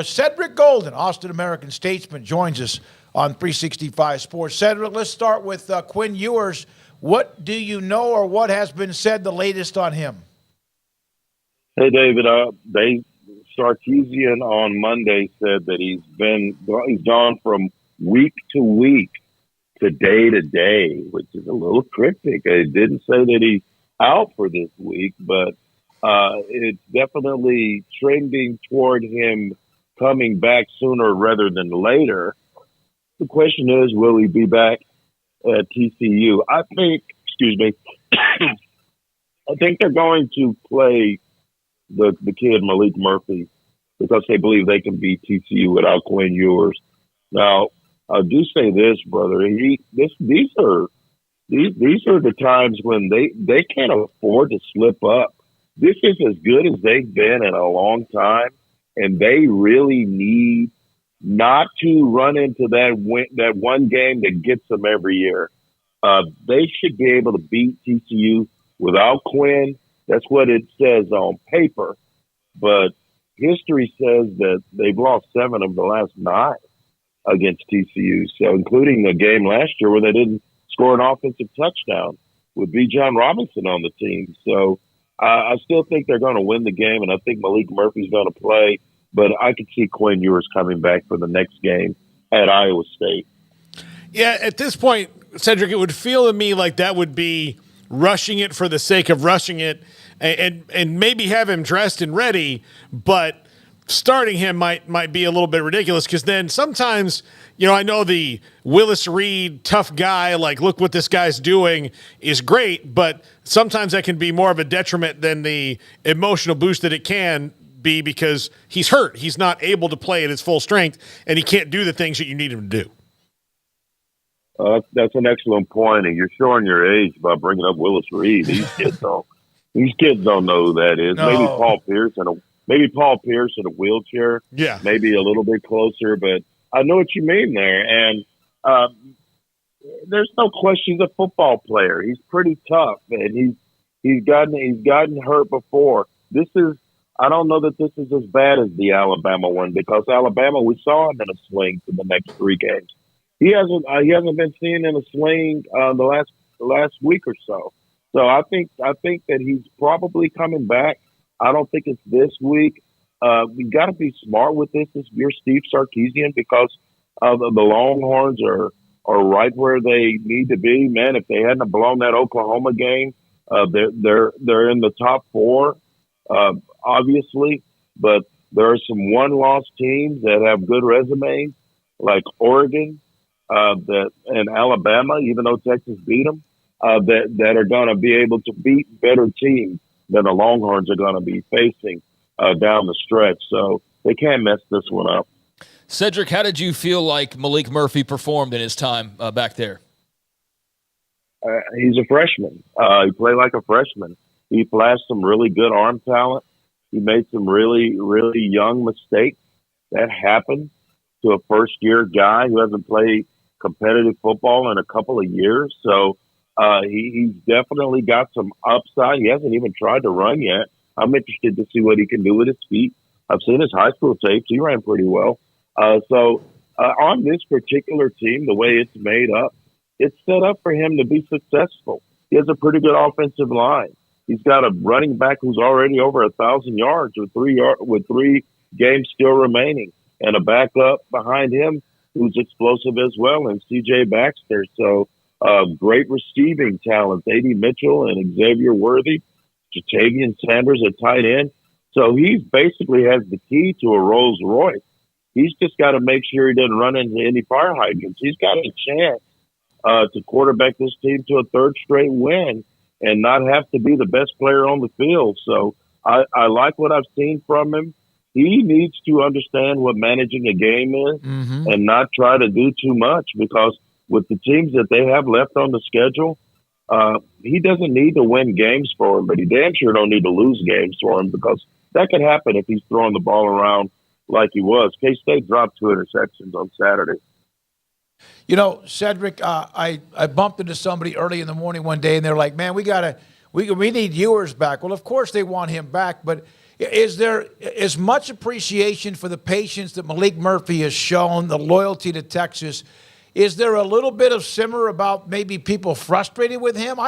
Cedric Golden, Austin American-Statesman, joins us on 365 Sports. Cedric, let's start with Quinn Ewers. What do you know or what has been said the latest on him? Hey, David. Sarkisian on Monday said that he's gone from week to week to day, which is a little cryptic. It didn't say that he's out for this week, but it's definitely trending toward him coming back sooner rather than later. The question is, will he be back at TCU? I think they're going to play the kid Malik Murphy because they believe they can beat TCU without Quinn Ewers. Now, I do say this, brother. These are the times when they can't afford to slip up. This is as good as they've been in a long time, and they really need not to run into that one game that gets them every year. They should be able to beat TCU without Quinn. That's what it says on paper. But history says that they've lost 7 of the last 9 against TCU, so including a game last year where they didn't score an offensive touchdown with B. John Robinson on the team. So I still think they're going to win the game, and I think Malik Murphy's going to play. But I could see Quinn Ewers coming back for the next game at Iowa State. Yeah, at this point, Cedric, it would feel to me like that would be rushing it for the sake of rushing it, and maybe have him dressed and ready, but starting him might be a little bit ridiculous because then sometimes, I know the Willis Reed tough guy, like, look what this guy's doing is great, but sometimes that can be more of a detriment than the emotional boost that it can be because he's hurt. He's not able to play at his full strength, and he can't do the things that you need him to do. That's an excellent point, and you're showing your age by bringing up Willis Reed. These kids don't know who that is. No. Maybe Paul Pierce in a wheelchair. Yeah, maybe a little bit closer, but I know what you mean there. And there's no question he's a football player. He's pretty tough, and he's gotten hurt before. I don't know that this is as bad as the Alabama one because Alabama, we saw him in a sling for the next 3 games. He hasn't been seen in a sling the last week or so. So I think that he's probably coming back. I don't think it's this week. We got to be smart with this. You're Steve Sarkisian because the Longhorns are right where they need to be. Man, if they hadn't blown that Oklahoma game, they're in the top 4, obviously. But there are some one-loss teams that have good resumes, like Oregon, and Alabama, even though Texas beat them, that are going to be able to beat better teams than the Longhorns are going to be facing down the stretch. So they can't mess this one up. Cedric, how did you feel like Malik Murphy performed in his time back there? He's a freshman. He played like a freshman. He flashed some really good arm talent. He made some really, really young mistakes. That happened to a first-year guy who hasn't played competitive football in a couple of years. So he's definitely got some upside. He hasn't even tried to run yet. I'm interested to see what he can do with his feet. I've seen his high school tapes. He ran pretty well. So on this particular team, the way it's made up, it's set up for him to be successful. He has a pretty good offensive line. He's got a running back who's already over 1,000 yards with 3 games still remaining, and a backup behind him who's explosive as well, and C.J. Baxter. So great receiving talent, A.D. Mitchell and Xavier Worthy, Jatavian Sanders at tight end. So he basically has the key to a Rolls Royce. He's just got to make sure he doesn't run into any fire hydrants. He's got a chance to quarterback this team to a 3rd straight win and not have to be the best player on the field. So I like what I've seen from him. He needs to understand what managing a game is and not try to do too much because with the teams that they have left on the schedule, he doesn't need to win games for him, but he damn sure don't need to lose games for him because that could happen if he's throwing the ball around like he was. K-State dropped 2 interceptions on Saturday. Cedric, I bumped into somebody early in the morning one day, and they're like, man, we need Ewers back. Well, of course they want him back, but Is there as much appreciation for the patience that Malik Murphy has shown, the loyalty to Texas? Is there a little bit of simmer about maybe people frustrated with him?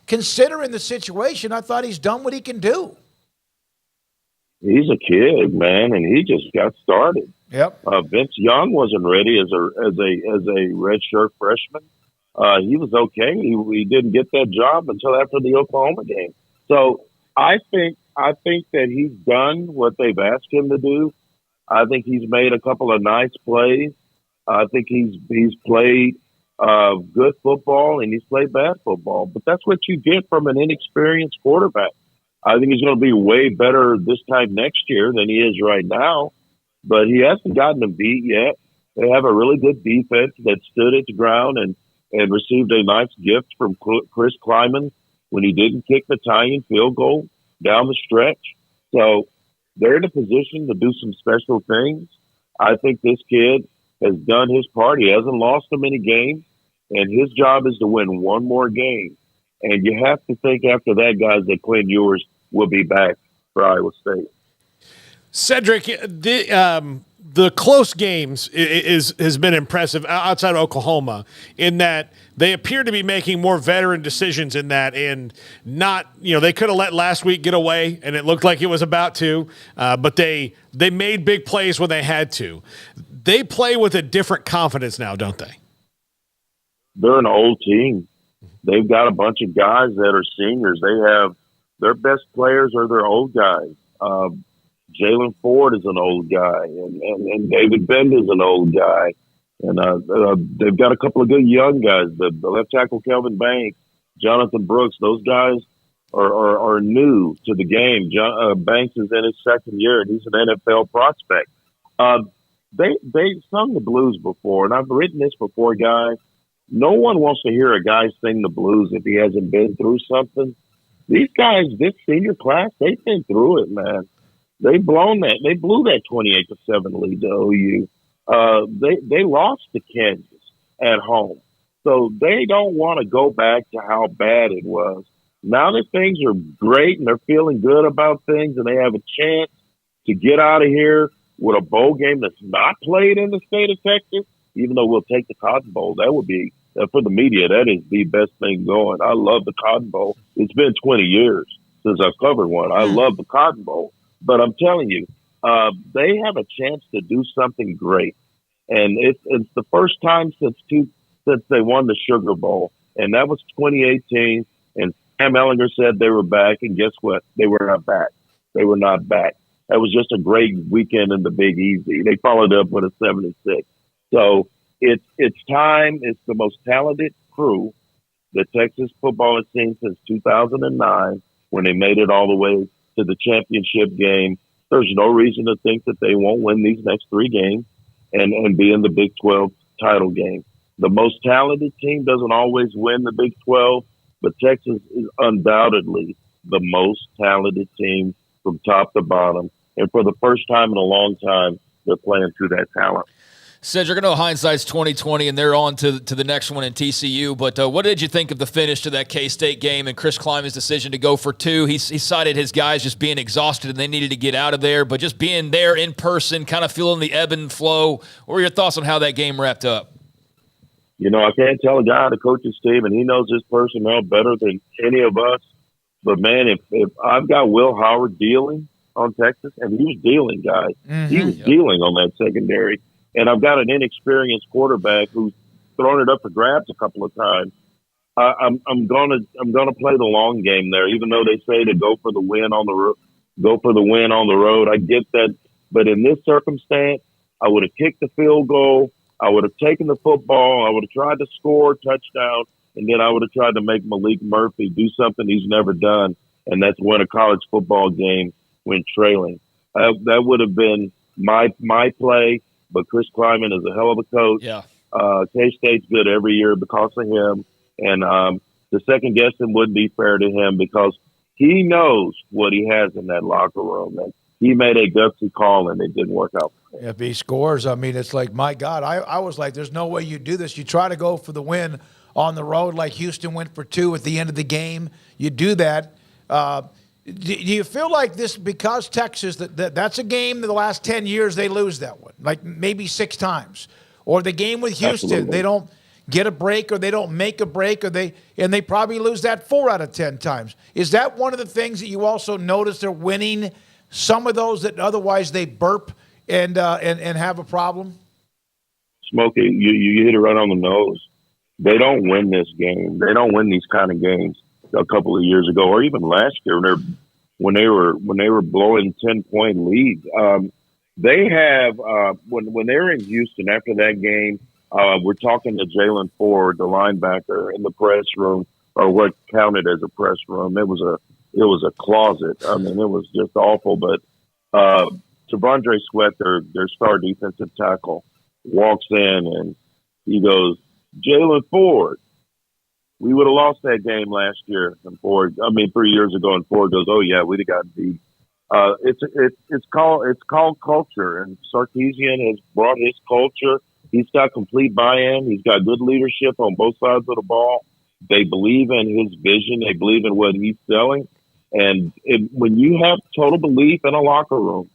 Considering the situation, I thought he's done what he can do. He's a kid, man, and he just got started. Yep. Vince Young wasn't ready as a redshirt freshman. He was okay. He didn't get that job until after the Oklahoma game. So I think that he's done what they've asked him to do. I think he's made a couple of nice plays. I think he's played good football and he's played bad football. But that's what you get from an inexperienced quarterback. I think he's going to be way better this time next year than he is right now. But he hasn't gotten a beat yet. They have a really good defense that stood its ground and received a nice gift from Chris Kleiman when he didn't kick the tying field goal down the stretch. So they're in a position to do some special things. I think this kid has done his part. He hasn't lost a many games, and his job is to win one more game. And you have to think after that, guys, that Quinn Ewers will be back for Iowa State. Cedric, the close games has been impressive outside of Oklahoma in that they appear to be making more veteran decisions in that, and not, they could have let last week get away and it looked like it was about to, but they made big plays when they had to. They play with a different confidence now, don't they? They're an old team. They've got a bunch of guys that are seniors. They have their best players are their old guys. Jalen Ford is an old guy, and David Bend is an old guy. And they've got a couple of good young guys. The left tackle, Kelvin Banks, Jonathan Brooks, those guys are new to the game. Banks is in his second year, and he's an NFL prospect. They sung the blues before, and I've written this before, guys. No one wants to hear a guy sing the blues if he hasn't been through something. These guys, this senior class, they've been through it, man. They blew that 28-7 lead to OU. They lost to Kansas at home. So they don't want to go back to how bad it was. Now that things are great and they're feeling good about things and they have a chance to get out of here with a bowl game that's not played in the state of Texas, even though we'll take the Cotton Bowl, that would be, for the media, that is the best thing going. I love the Cotton Bowl. It's been 20 years since I've covered one. I love the Cotton Bowl. But I'm telling you, they have a chance to do something great. And it's the first time since they won the Sugar Bowl. And that was 2018. And Sam Ellinger said they were back. And guess what? They were not back. They were not back. That was just a great weekend in the Big Easy. They followed up with a 7-6. So it's time. It's the most talented crew that Texas football has seen since 2009 when they made it all the way to the championship game. There's no reason to think that they won't win these next three games and be in the Big 12 title game. The most talented team doesn't always win the Big 12, but Texas is undoubtedly the most talented team from top to bottom. And for the first time in a long time, they're playing through that talent. Cedric, I know hindsight's 20/20, and they're on to the next one in TCU. But what did you think of the finish to that K-State game and Chris Kleiman's decision to go for two? He cited his guys just being exhausted and they needed to get out of there. But just being there in person, kind of feeling the ebb and flow. What were your thoughts on how that game wrapped up? I can't tell a guy on the coach's team, and he knows his personnel better than any of us. But man, if I've got Will Howard dealing on Texas, and he was dealing, guys, he was dealing on that secondary. And I've got an inexperienced quarterback who's thrown it up for grabs a couple of times. I'm gonna play the long game there, even though they say to go for the win on the road. I get that, but in this circumstance, I would have kicked the field goal. I would have taken the football. I would have tried to score a touchdown, and then I would have tried to make Malik Murphy do something he's never done, and that's win a college football game when trailing. That would have been my play. But Chris Kleiman is a hell of a coach. Yeah. K-State's good every year because of him. And the second guessing wouldn't be fair to him because he knows what he has in that locker room. And he made a gutsy call, and it didn't work out. If he scores, I mean, it's like, my God, I was like, there's no way you do this. You try to go for the win on the road like Houston went for two at the end of the game. You do that. Do you feel like this, because Texas, that's a game that the last 10 years they lose that one, like maybe 6 times? Or the game with Houston, Absolutely. they don't get a break, or they don't make a break, and they probably lose that 4 out of 10 times. Is that one of the things that you also notice they're winning some of those that otherwise they burp and have a problem? Smokey, you hit it right on the nose. They don't win this game. They don't win these kind of games. A couple of years ago, or even last year, when they were blowing 10-point leads, they have when they were in Houston after that game. We're talking to Jalen Ford, the linebacker, in the press room, or what counted as a press room. It was a closet. I mean, it was just awful. But T'Vondre Sweat, their star defensive tackle, walks in and he goes, "Jalen Ford, we would have lost that game last year." And 3 years ago, and Ford goes, "Oh yeah, we'd have gotten beat." It's called culture, and Sarkisian has brought his culture. He's got complete buy-in. He's got good leadership on both sides of the ball. They believe in his vision. They believe in what he's selling. And when you have total belief in a locker room,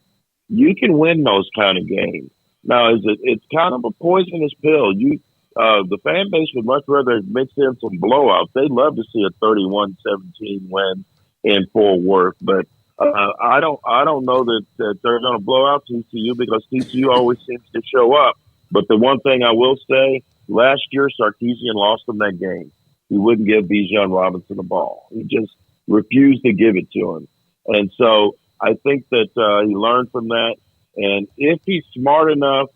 you can win those kind of games. Now, it's kind of a poisonous pill. The fan base would much rather mix in some blowouts. They'd love to see a 31-17 win in Fort Worth, but I don't know that they're going to blow out TCU, because TCU always seems to show up. But the one thing I will say, last year Sarkisian lost them that game. He wouldn't give Bijan Robinson the ball. He just refused to give it to him. And so I think that he learned from that. And if he's smart enough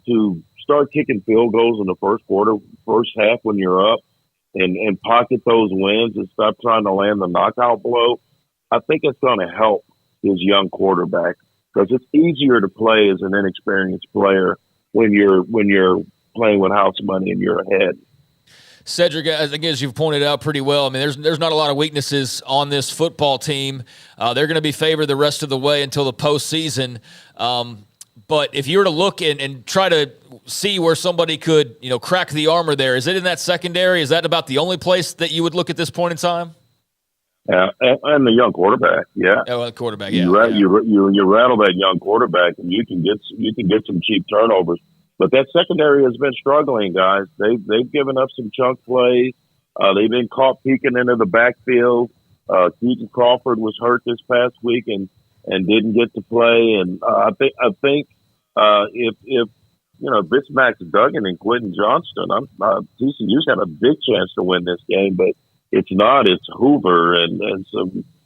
to start kicking field goals in the first half when you're up, and pocket those wins and stop trying to land the knockout blow, I think it's going to help his young quarterback, because it's easier to play as an inexperienced player when you're playing with house money and you're ahead. Cedric, as you've pointed out pretty well, I mean, there's not a lot of weaknesses on this football team. They're going to be favored the rest of the way until the postseason. But if you were to look and try to see where somebody could, crack the armor there, is it in that secondary? Is that about the only place that you would look at this point in time? Yeah, and the young quarterback. Yeah, the quarterback. Yeah, you rattle that young quarterback, and you can get some cheap turnovers. But that secondary has been struggling, guys. They've given up some chunk plays. They've been caught peeking into the backfield. Keaton Crawford was hurt this past week and didn't get to play. And I think if Max Duggan and Quentin Johnston, TCU's got a big chance to win this game. But it's not. It's Hoover and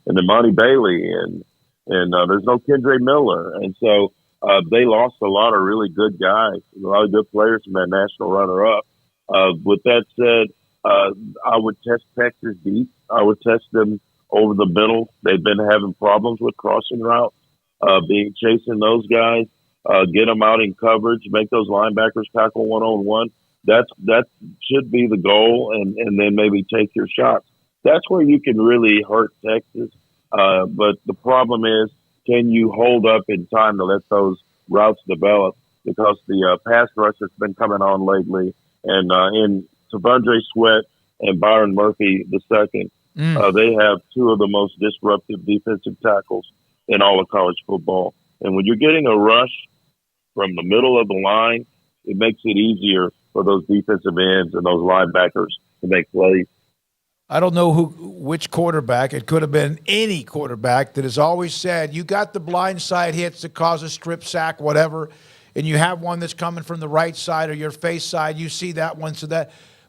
Imani Bailey and there's no Kendre Miller, and so. They lost a lot of really good guys, a lot of good players from that national runner-up. With that said, I would test Texas deep. I would test them over the middle. They've been having problems with crossing routes, chasing those guys, get them out in coverage, make those linebackers tackle one-on-one. That should be the goal, and then maybe take your shots. That's where you can really hurt Texas. But the problem is, can you hold up in time to let those routes develop? Because the pass rush has been coming on lately, and in T'Vondre Sweat and Byron Murphy II, they have two of the most disruptive defensive tackles in all of college football. And when you're getting a rush from the middle of the line, it makes it easier for those defensive ends and those linebackers to make plays. I don't know which quarterback. It could have been any quarterback that has always said, you got the blind side hits that cause a strip sack, whatever, and you have one that's coming from the right side or your face side. You see that one,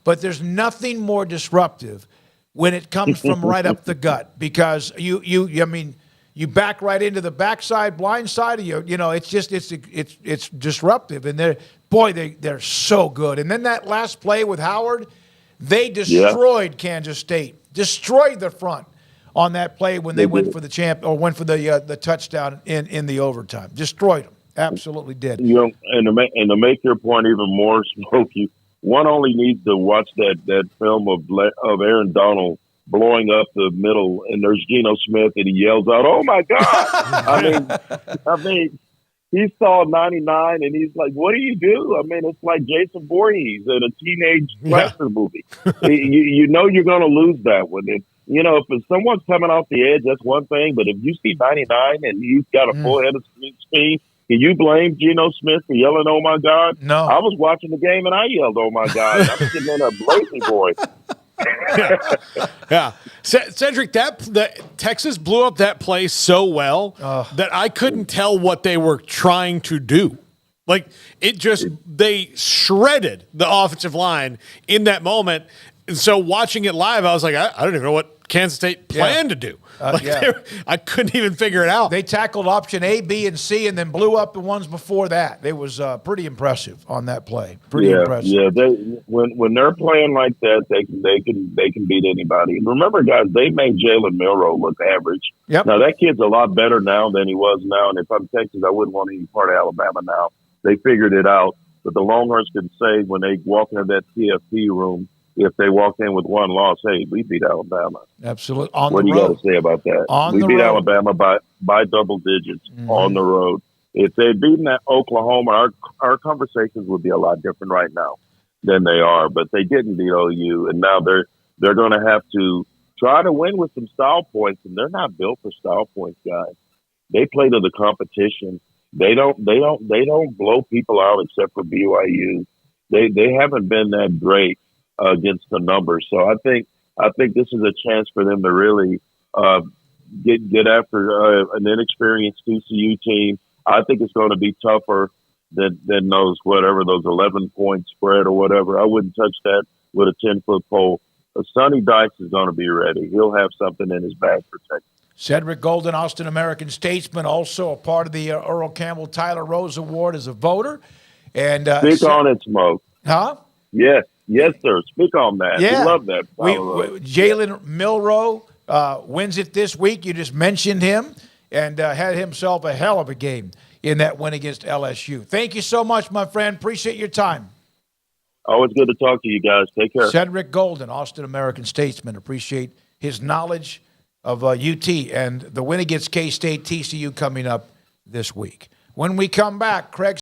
but there's nothing more disruptive when it comes from right up the gut, because you back right into the backside, blind side of it's disruptive, and they're so good. And then that last play with Howard. They destroyed Kansas State, destroyed the front on that play when they went for the went for the touchdown in the overtime. Destroyed them, absolutely did. And to make your point even more, Smokey, one only needs to watch that film of Aaron Donald blowing up the middle, and there's Geno Smith, and he yells out, "Oh my God!" I mean. He saw 99, and he's like, what do you do? I mean, it's like Jason Voorhees in a teenage western movie. You know you're going to lose that one. you know, if someone's coming off the edge, that's one thing. But if you see 99 and he's got a full head of speed, can you blame Geno Smith for yelling, "Oh my God"? No. I was watching the game and I yelled, "Oh my God!" I'm sitting in there blazing for it. Yeah. Cedric, Texas blew up that play so well that I couldn't tell what they were trying to do. Like, they shredded the offensive line in that moment. And so watching it live, I was like, I don't even know what Kansas State planned to do. I couldn't even figure it out. They tackled option A, B, and C, and then blew up the ones before that. It was pretty impressive on that play. Pretty impressive. Yeah, when they're playing like that, they can beat anybody. And remember, guys, they made Jalen Milroe look average. Yep. Now that kid's a lot better now than he was now. And if I'm Texas, I wouldn't want any part of Alabama now. They figured it out. But the Longhorns can say when they walk into that CFP room, if they walk in with one loss, hey, we beat Alabama. Absolutely. What do you got to say about that? We beat Alabama by double digits on the road. If they'd beaten that Oklahoma, our conversations would be a lot different right now than they are. But they didn't beat OU, and now they're going to have to try to win with some style points, and they're not built for style points, guys. They play to the competition. They don't blow people out except for BYU. They haven't been that great against the numbers. So I think this is a chance for them to really get after an inexperienced TCU team. I think it's going to be tougher than those 11-point spread or whatever. I wouldn't touch that with a 10-foot pole. Sonny Dykes is going to be ready. He'll have something in his bag for Texas. Cedric Golden, Austin American-Statesman, also a part of the Earl Campbell Tyler Rose Award as a voter. And Speak on it, Smoak. Huh? Yes, sir. Speak on that. Yeah. We love that. Jalen Milroe wins it this week. You just mentioned him and had himself a hell of a game in that win against LSU. Thank you so much, my friend. Appreciate your time. Always good to talk to you guys. Take care. Cedric Golden, Austin American-Statesman. Appreciate his knowledge of UT and the win against K-State, TCU coming up this week. When we come back, Craig